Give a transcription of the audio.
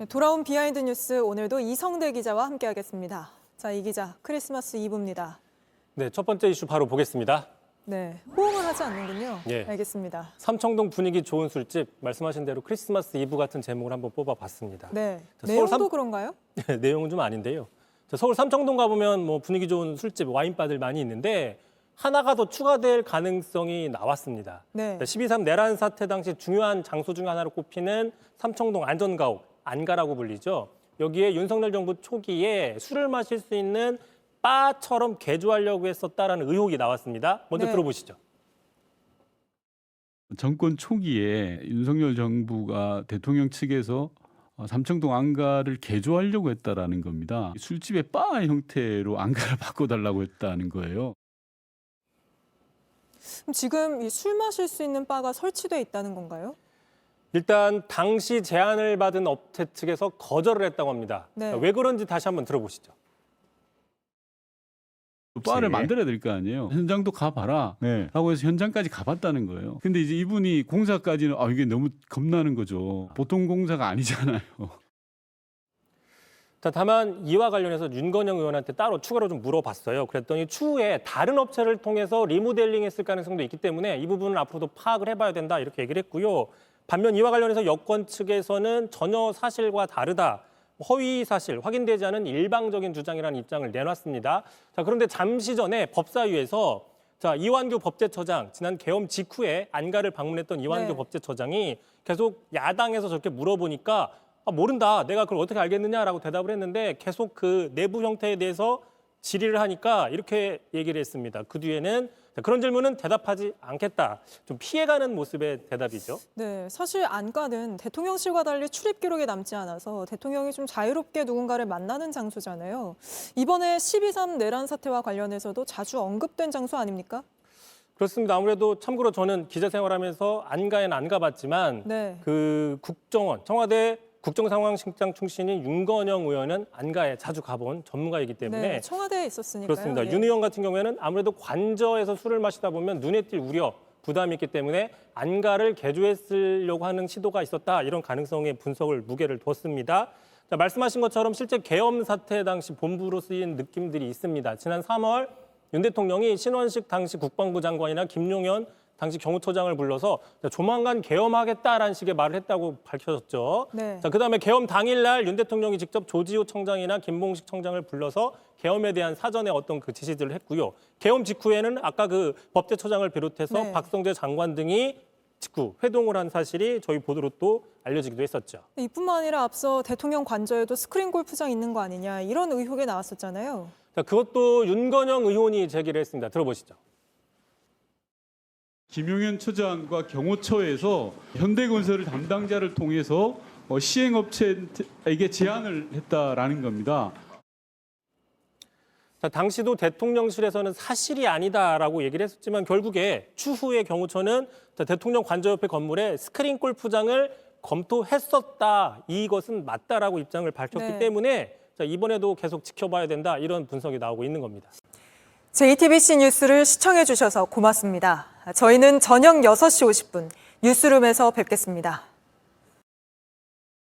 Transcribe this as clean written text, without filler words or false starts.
돌아온 비하인드 뉴스 오늘도 이성대 기자와 함께하겠습니다. 자, 이 기자, 크리스마스 이브입니다. 네, 첫 번째 이슈 바로 보겠습니다. 네, 호응을 하지 않는군요. 예. 알겠습니다. 삼청동 분위기 좋은 술집, 말씀하신 대로 크리스마스 이브 같은 제목을 한번 뽑아봤습니다. 네, 자, 내용도 그런가요? 네, 내용은 좀 아닌데요. 자, 서울 삼청동 가보면 뭐 분위기 좋은 술집, 와인바들 많이 있는데 하나가 더 추가될 가능성이 나왔습니다. 네. 12.3 내란 사태 당시 중요한 장소 중 하나로 꼽히는 삼청동 안전가옥, 안가라고 불리죠. 여기에 윤석열 정부 초기에 술을 마실 수 있는 바처럼 개조하려고 했었다라는 의혹이 나왔습니다. 먼저 네. 들어보시죠. 정권 초기에 윤석열 정부가 대통령 측에서 삼청동 안가를 개조하려고 했다라는 겁니다. 술집의 바 형태로 안가를 바꿔달라고 했다는 거예요. 그럼 지금 이 술 마실 수 있는 바가 설치돼 있다는 건가요? 일단 당시 제안을 받은 업체 측에서 거절을 했다고 합니다. 네. 왜 그런지 다시 한번 들어보시죠. 바를 만들어야 될 거 아니에요. 현장도 가봐라 라고 해서 현장까지 가봤다는 거예요. 근데 이제 이분이 공사까지는 이게 너무 겁나는 거죠. 보통 공사가 아니잖아요. 자, 다만 이와 관련해서 윤건영 의원한테 따로 추가로 좀 물어봤어요. 그랬더니 추후에 다른 업체를 통해서 리모델링했을 가능성도 있기 때문에 이 부분은 앞으로도 파악을 해봐야 된다 이렇게 얘기를 했고요. 반면 이와 관련해서 여권 측에서는 전혀 사실과 다르다. 허위 사실, 확인되지 않은 일방적인 주장이라는 입장을 내놨습니다. 자, 그런데 잠시 전에 법사위에서 이완규 법제처장, 지난 계엄 직후에 안가를 방문했던 이완규 네. 법제처장이 계속 야당에서 저렇게 물어보니까 모른다, 내가 그걸 어떻게 알겠느냐라고 대답을 했는데 계속 그 내부 형태에 대해서 질의를 하니까 이렇게 얘기를 했습니다. 그 뒤에는 그런 질문은 대답하지 않겠다. 좀 피해가는 모습의 대답이죠. 네, 사실 안가는 대통령실과 달리 출입 기록이 남지 않아서 대통령이 좀 자유롭게 누군가를 만나는 장소잖아요. 이번에 12.3 내란 사태와 관련해서도 자주 언급된 장소 아닙니까? 그렇습니다. 아무래도 참고로 저는 기자 생활하면서 안가에는 안 가봤지만 네. 그 국정원, 청와대 국정상황실장 출신인 윤건영 의원은 안가에 자주 가본 전문가이기 때문에 네, 청와대에 있었으니까요. 그렇습니다. 예. 윤 의원 같은 경우에는 아무래도 관저에서 술을 마시다 보면 눈에 띌 우려, 부담이 있기 때문에 안가를 개조했으려고 하는 시도가 있었다. 이런 가능성의 분석을 무게를 뒀습니다. 자, 말씀하신 것처럼 실제 계엄 사태 당시 본부로 쓰인 느낌들이 있습니다. 지난 3월 윤 대통령이 신원식 당시 국방부 장관이나 김용현 당시 경호처장을 불러서 조만간 계엄하겠다라는 식의 말을 했다고 밝혀졌죠. 네. 자, 그다음에 계엄 당일날 윤 대통령이 직접 조지호 청장이나 김봉식 청장을 불러서 계엄에 대한 사전에 어떤 그 지시들을 했고요. 계엄 직후에는 아까 그 법제처장을 비롯해서 네. 박성재 장관 등이 직후 회동을 한 사실이 저희 보도로 또 알려지기도 했었죠. 이뿐만 아니라 앞서 대통령 관저에도 스크린 골프장 있는 거 아니냐 이런 의혹이 나왔었잖아요. 자, 그것도 윤건영 의원이 제기를 했습니다. 들어보시죠. 김용현 처장과 경호처에서 현대건설 담당자를 통해서 시행업체에게 제안을 했다라는 겁니다. 자, 당시도 대통령실에서는 사실이 아니다라고 얘기를 했었지만 결국에 추후에 경호처는 대통령 관저 옆에 건물에 스크린 골프장을 검토했었다. 이것은 맞다라고 입장을 밝혔기 네. 때문에 이번에도 계속 지켜봐야 된다. 이런 분석이 나오고 있는 겁니다. JTBC 뉴스를 시청해 주셔서 고맙습니다. 저희는 저녁 6시 50분 뉴스룸에서 뵙겠습니다.